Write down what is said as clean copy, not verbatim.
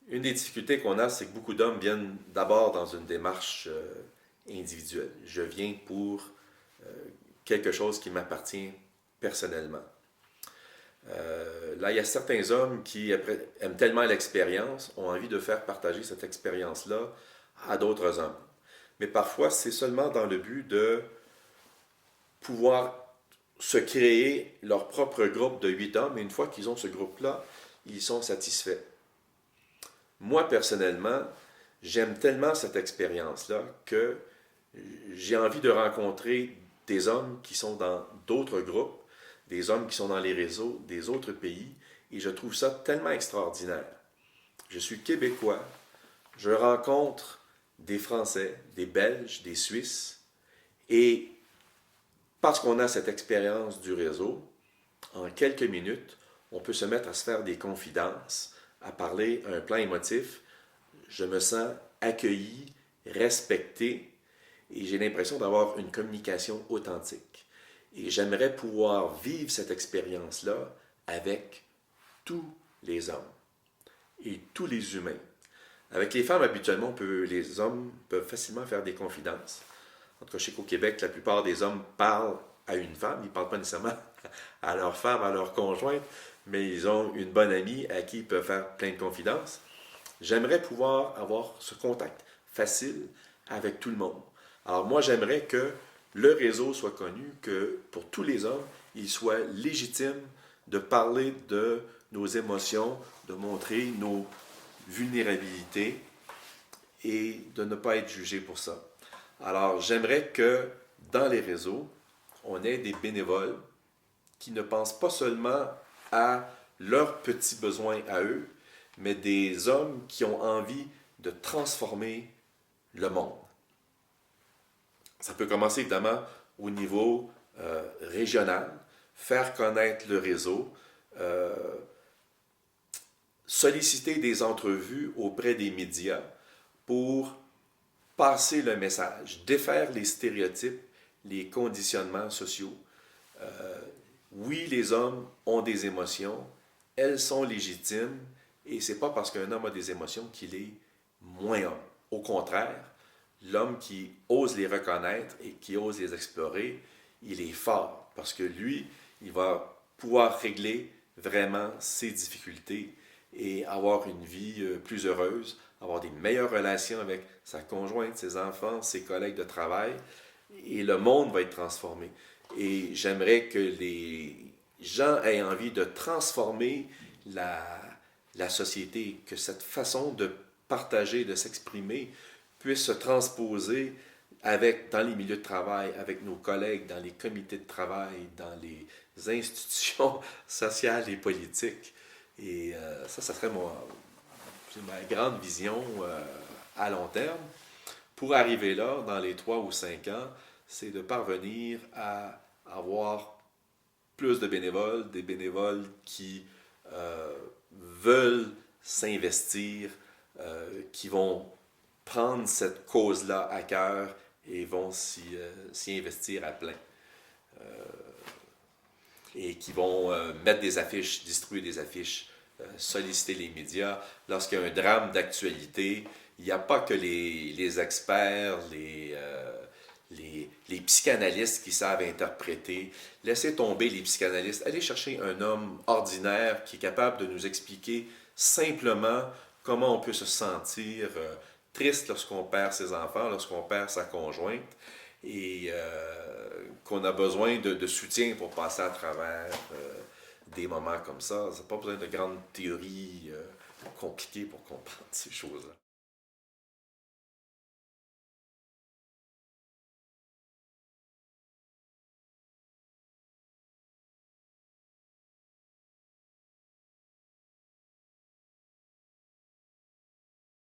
Une des difficultés qu'on a, c'est que beaucoup d'hommes viennent d'abord dans une démarche individuelle. Je viens pour euh, quelque chose qui m'appartient personnellement. Là, il y a certains hommes qui aiment tellement l'expérience, ont envie de faire partager cette expérience-là à d'autres hommes. Mais parfois, c'est seulement dans le but de pouvoir se créer leur propre groupe de 8 hommes, et une fois qu'ils ont ce groupe-là, ils sont satisfaits. Moi, personnellement, j'aime tellement cette expérience-là que j'ai envie de rencontrer des hommes qui sont dans d'autres groupes, des hommes qui sont dans les réseaux des autres pays, et je trouve ça tellement extraordinaire. Je suis québécois, je rencontre des Français, des Belges, des Suisses, et parce qu'on a cette expérience du réseau, en quelques minutes, on peut se mettre à se faire des confidences, à parler à un plan émotif. Je me sens accueilli, respecté, et j'ai l'impression d'avoir une communication authentique. Et j'aimerais pouvoir vivre cette expérience-là avec tous les hommes et tous les humains. Avec les femmes, habituellement, les hommes peuvent facilement faire des confidences. En tout cas, je sais qu'au Québec, la plupart des hommes parlent à une femme. Ils ne parlent pas nécessairement à leur femme, à leur conjointe, mais ils ont une bonne amie à qui ils peuvent faire plein de confidences. J'aimerais pouvoir avoir ce contact facile avec tout le monde. Alors moi, j'aimerais que le réseau soit connu, que pour tous les hommes, il soit légitime de parler de nos émotions, de montrer nos vulnérabilités et de ne pas être jugé pour ça. Alors, j'aimerais que dans les réseaux, on ait des bénévoles qui ne pensent pas seulement à leurs petits besoins à eux, mais des hommes qui ont envie de transformer le monde. Ça peut commencer évidemment au niveau régional, faire connaître le réseau, euh, solliciter des entrevues auprès des médias pour passer le message, défaire les stéréotypes, les conditionnements sociaux. Oui, les hommes ont des émotions, elles sont légitimes, et c'est pas parce qu'un homme a des émotions qu'il est moins homme. Au contraire, l'homme qui ose les reconnaître et qui ose les explorer, il est fort, parce que lui, il va pouvoir régler vraiment ses difficultés et avoir une vie plus heureuse, avoir des meilleures relations avec sa conjointe, ses enfants, ses collègues de travail, et le monde va être transformé. Et j'aimerais que les gens aient envie de transformer la société, que cette façon de partager, de s'exprimer, puisse se transposer dans les milieux de travail, avec nos collègues, dans les comités de travail, dans les institutions sociales et politiques. Et ça serait ma grande vision à long terme. Pour arriver là, dans les 3 ou 5 ans, c'est de parvenir à avoir plus de bénévoles, des bénévoles qui veulent s'investir, qui vont prendre cette cause-là à cœur et vont s'y investir à plein. Et qui vont mettre des affiches, distribuer des affiches, solliciter les médias. Lorsqu'il y a un drame d'actualité, il n'y a pas que les experts, les psychanalystes qui savent interpréter. Laissez tomber les psychanalystes. Allez chercher un homme ordinaire qui est capable de nous expliquer simplement comment on peut se sentir triste lorsqu'on perd ses enfants, lorsqu'on perd sa conjointe, et qu'on a besoin de soutien pour passer à travers des moments comme ça. Ça n'a pas besoin de grandes théories compliquées pour comprendre ces choses-là.